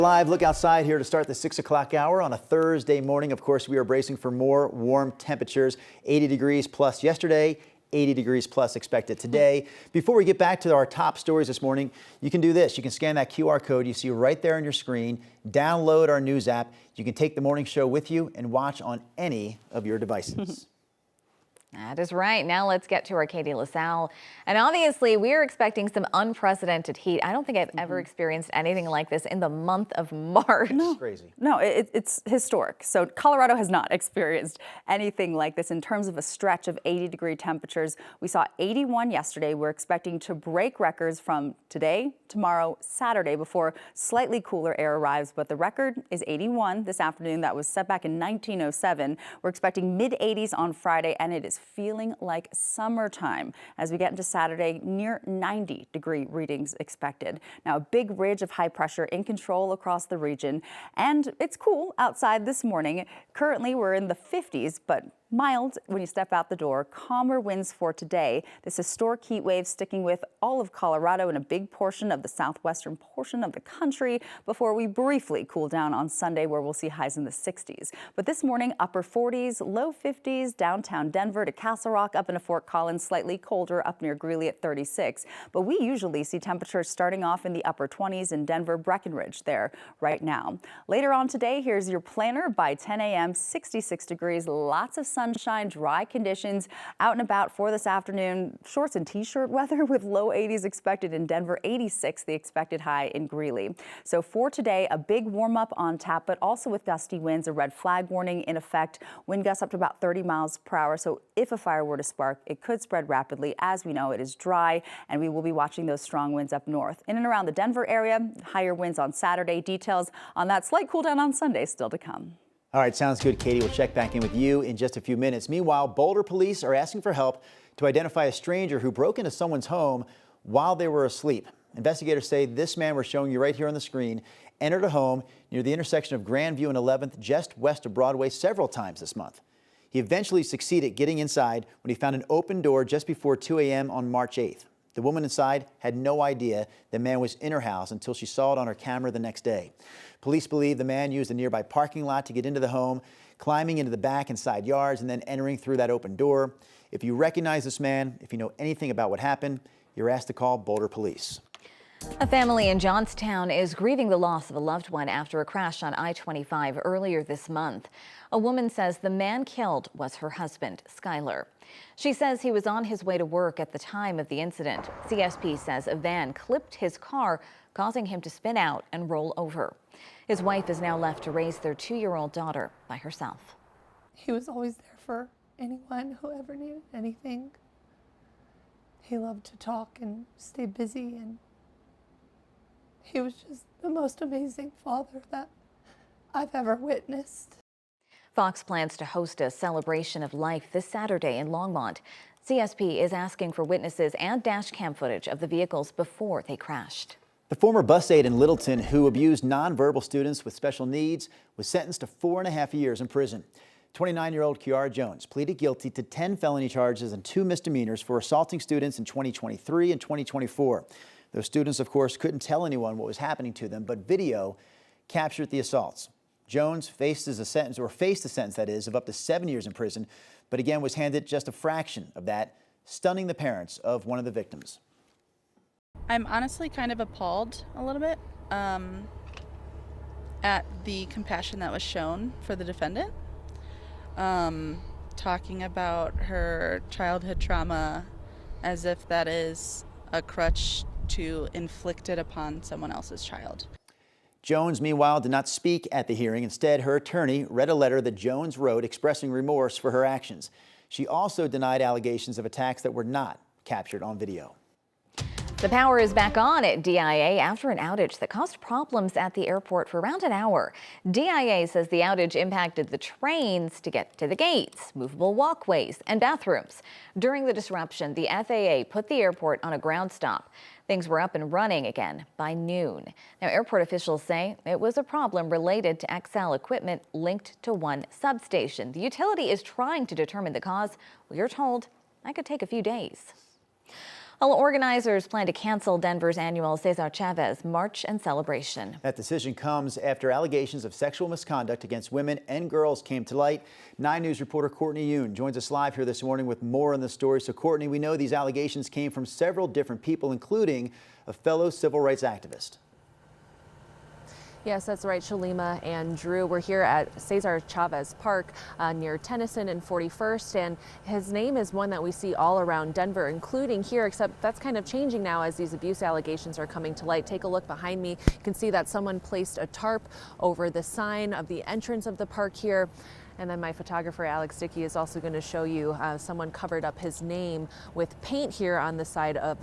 Live look outside here to start the 6 o'clock hour on a Thursday morning. Of course, we are bracing for more warm temperatures. 80 degrees plus yesterday, 80 degrees plus expected today. Before we get back to our top stories this morning, you can do this. You can scan that QR code you see right there on your screen, download our news app. You can take the morning show with you and watch on any of your devices. That is right. Now let's get to our Katie LaSalle. And obviously, we're expecting some unprecedented heat. I don't think I've ever experienced anything like this in the month of March. It's crazy. No, it's historic. So Colorado has not experienced anything like this in terms of a stretch of 80-degree temperatures. We saw 81 yesterday. We're expecting to break records from today, tomorrow, Saturday before slightly cooler air arrives. But the record is 81 this afternoon. That was set back in 1907. We're expecting mid-80s on Friday, and it is feeling like summertime as we get into Saturday. Near 90-degree readings expected. Now, a big ridge of high pressure in control across the region, and it's cool outside this morning. Currently, we're in the 50s, but mild when you step out the door. Calmer winds for today. This historic heat wave sticking with all of Colorado and a big portion of the southwestern portion of the country before we briefly cool down on Sunday, where we'll see highs in the 60s. But this morning, upper 40s, low 50s, downtown Denver to Castle Rock, up into Fort Collins, slightly colder up near Greeley at 36. But we usually see temperatures starting off in the upper 20s in Denver, Breckenridge there right now. Later on today, here's your planner. By 10 a.m., 66 degrees, lots of sunshine, dry conditions out and about for this afternoon. Shorts and t-shirt weather with low 80s expected in Denver, 86 the expected high in Greeley. So for today, a big warm up on tap, but also with gusty winds, a red flag warning in effect. Wind gusts up to about 30 miles per hour. So if a fire were to spark, it could spread rapidly. As we know, it is dry, and we will be watching those strong winds up north. In and around the Denver area, higher winds on Saturday. Details on that slight cool down on Sunday still to come. All right, sounds good, Katie. We'll check back in with you in just a few minutes. Meanwhile, Boulder Police are asking for help to identify a stranger who broke into someone's home while they were asleep. Investigators say this man we're showing you right here on the screen entered a home near the intersection of Grandview and 11th, just west of Broadway, several times this month. He eventually succeeded getting inside when he found an open door just before 2 a.m. on March 8th. The woman inside had no idea the man was in her house until she saw it on her camera the next day. Police believe the man used a nearby parking lot to get into the home, climbing into the back and side yards and then entering through that open door. If you recognize this man, if you know anything about what happened, you're asked to call Boulder Police. A family in Johnstown is grieving the loss of a loved one after a crash on I-25 earlier this month. A woman says the man killed was her husband, Skylar. She says he was on his way to work at the time of the incident. CSP says a van clipped his car, causing him to spin out and roll over. His wife is now left to raise their 2-year-old daughter by herself. He was always there for anyone who ever needed anything. He loved to talk and stay busy, and he was just the most amazing father that I've ever witnessed. Fox plans to host a celebration of life this Saturday in Longmont. CSP is asking for witnesses and dash cam footage of the vehicles before they crashed. The former bus aide in Littleton who abused nonverbal students with special needs was sentenced to 4.5 years in prison. 29-year-old Kiara Jones pleaded guilty to 10 felony charges and 2 misdemeanors for assaulting students in 2023 and 2024. Those students, of course, couldn't tell anyone what was happening to them, but video captured the assaults. Jones faced a sentence that is, of up to 7 years in prison, but again was handed just a fraction of that, stunning the parents of one of the victims. I'm honestly kind of appalled a little bit at the compassion that was shown for the defendant. Talking about her childhood trauma as if that is a crutch to inflict it upon someone else's child. Jones, meanwhile, did not speak at the hearing. Instead, her attorney read a letter that Jones wrote expressing remorse for her actions. She also denied allegations of attacks that were not captured on video. The power is back on at DIA after an outage that caused problems at the airport for around an hour. DIA says the outage impacted the trains to get to the gates, movable walkways, and bathrooms. During the disruption, the FAA put the airport on a ground stop. Things were up and running again by noon. Now, airport officials say it was a problem related to XL equipment linked to one substation. The utility is trying to determine the cause. We are told that could take a few days. Well, organizers plan to cancel Denver's annual Cesar Chavez March and Celebration. That decision comes after allegations of sexual misconduct against women and girls came to light. 9 News reporter Courtney Yoon joins us live here this morning with more on the story. So Courtney, we know these allegations came from several different people, including a fellow civil rights activist. Yes, that's right, Shalima and Drew. We're here at Cesar Chavez Park near Tennyson and 41st, and his name is one that we see all around Denver, including here, except that's kind of changing now as these abuse allegations are coming to light. Take a look behind me. You can see that someone placed a tarp over the sign of the entrance of the park here. And then my photographer, Alex Dickey, is also going to show you someone covered up his name with paint here on the side of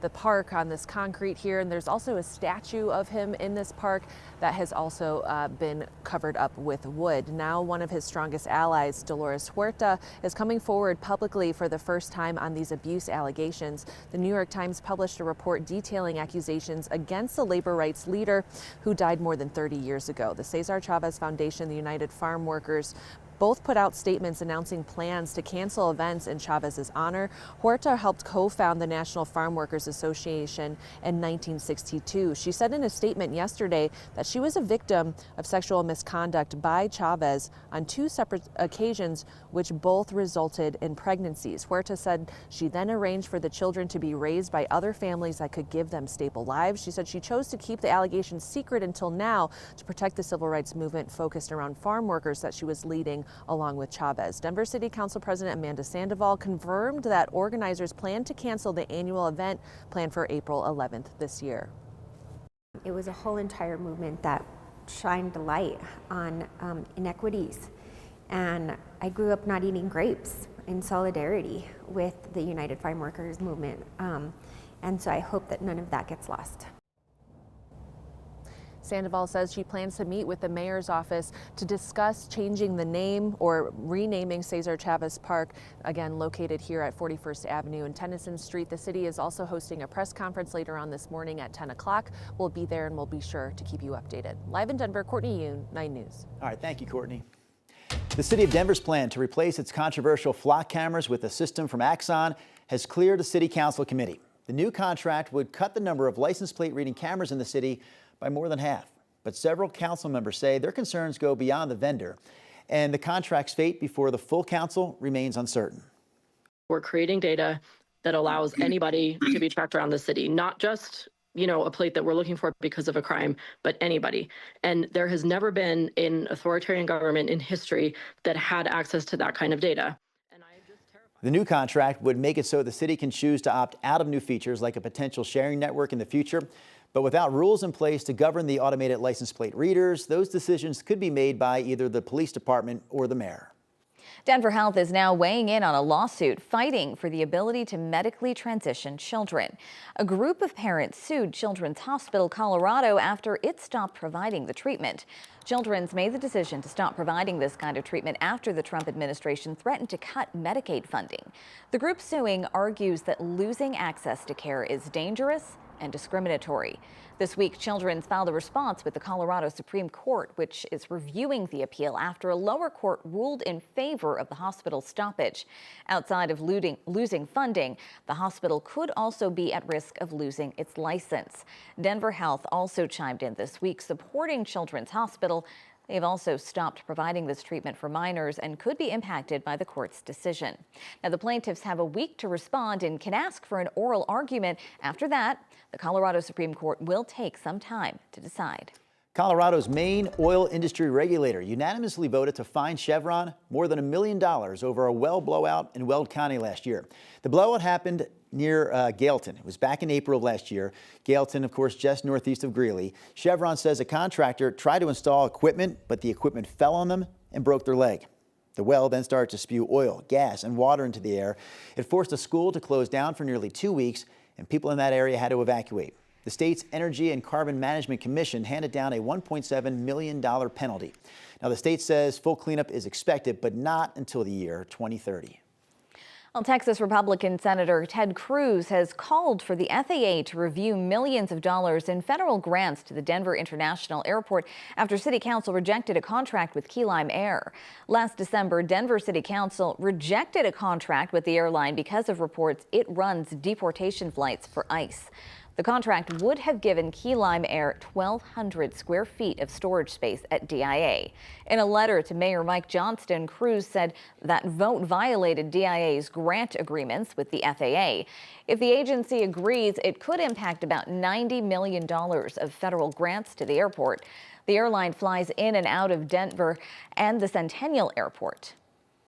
the park on this concrete here. And there's also a statue of him in this park that has also been covered up with wood. Now, one of his strongest allies, Dolores Huerta, is coming forward publicly for the first time on these abuse allegations. The New York Times published a report detailing accusations against the labor rights leader who died more than 30 years ago. The Cesar Chavez Foundation, the United Farm Workers, both put out statements announcing plans to cancel events in Chavez's honor. Huerta helped co-found the National Farm Workers Association in 1962. She said in a statement yesterday that she was a victim of sexual misconduct by Chavez on 2 separate occasions, which both resulted in pregnancies. Huerta said she then arranged for the children to be raised by other families that could give them stable lives. She said she chose to keep the allegations secret until now to protect the civil rights movement focused around farm workers that she was leading along with Chavez. Denver City Council President Amanda Sandoval confirmed that organizers plan to cancel the annual event planned for April 11th this year. It was a whole entire movement that shined a light on inequities. And I grew up not eating grapes in solidarity with the United Farm Workers movement. And so I hope that none of that gets lost. Sandoval says she plans to meet with the mayor's office to discuss changing the name or renaming Cesar Chavez Park, again located here at 41st Avenue and Tennyson Street. The city is also hosting a press conference later on this morning at 10 o'clock. We'll be there and we'll be sure to keep you updated. Live in Denver, Courtney Yoon, 9 News. All right, thank you, Courtney. The city of Denver's plan to replace its controversial flock cameras with a system from Axon has cleared a city council committee. The new contract would cut the number of license plate reading cameras in the city by more than half. But several council members say their concerns go beyond the vendor, and the contract's fate before the full council remains uncertain. We're creating data that allows anybody to be tracked around the city, not just, a plate that we're looking for because of a crime, but anybody. And there has never been an authoritarian government in history that had access to that kind of data. The new contract would make it so the city can choose to opt out of new features like a potential sharing network in the future. But without rules in place to govern the automated license plate readers, those decisions could be made by either the police department or the mayor. Denver Health is now weighing in on a lawsuit fighting for the ability to medically transition children. A group of parents sued Children's Hospital Colorado after it stopped providing the treatment. Children's made the decision to stop providing this kind of treatment after the Trump administration threatened to cut Medicaid funding. The group suing argues that losing access to care is dangerous and discriminatory. This week, Children's filed a response with the Colorado Supreme Court, which is reviewing the appeal after a lower court ruled in favor of the hospital's stoppage. Outside of losing funding, the hospital could also be at risk of losing its license. Denver Health also chimed in this week supporting Children's Hospital. They've also stopped providing this treatment for minors and could be impacted by the court's decision. Now, the plaintiffs have a week to respond and can ask for an oral argument. After that, the Colorado Supreme Court will take some time to decide. Colorado's main oil industry regulator unanimously voted to fine Chevron more than $1 million over a well blowout in Weld County last year. The blowout happened near Gailton. It was back in April of last year. Gailton, of course, just northeast of Greeley. Chevron says a contractor tried to install equipment, but the equipment fell on them and broke their leg. The well then started to spew oil, gas, and water into the air. It forced a school to close down for nearly 2 weeks, and people in that area had to evacuate. The state's Energy and Carbon Management Commission handed down a $1.7 million penalty. Now, the state says full cleanup is expected, but not until the year 2030. Well, Texas Republican Senator Ted Cruz has called for the FAA to review millions of dollars in federal grants to the Denver International Airport after City Council rejected a contract with Key Lime Air. Last December, Denver City Council rejected a contract with the airline because of reports it runs deportation flights for ICE. The contract would have given Key Lime Air 1,200 square feet of storage space at DIA. In a letter to Mayor Mike Johnston, Cruz said that vote violated DIA's grant agreements with the FAA. If the agency agrees, it could impact about $90 million of federal grants to the airport. The airline flies in and out of Denver and the Centennial Airport.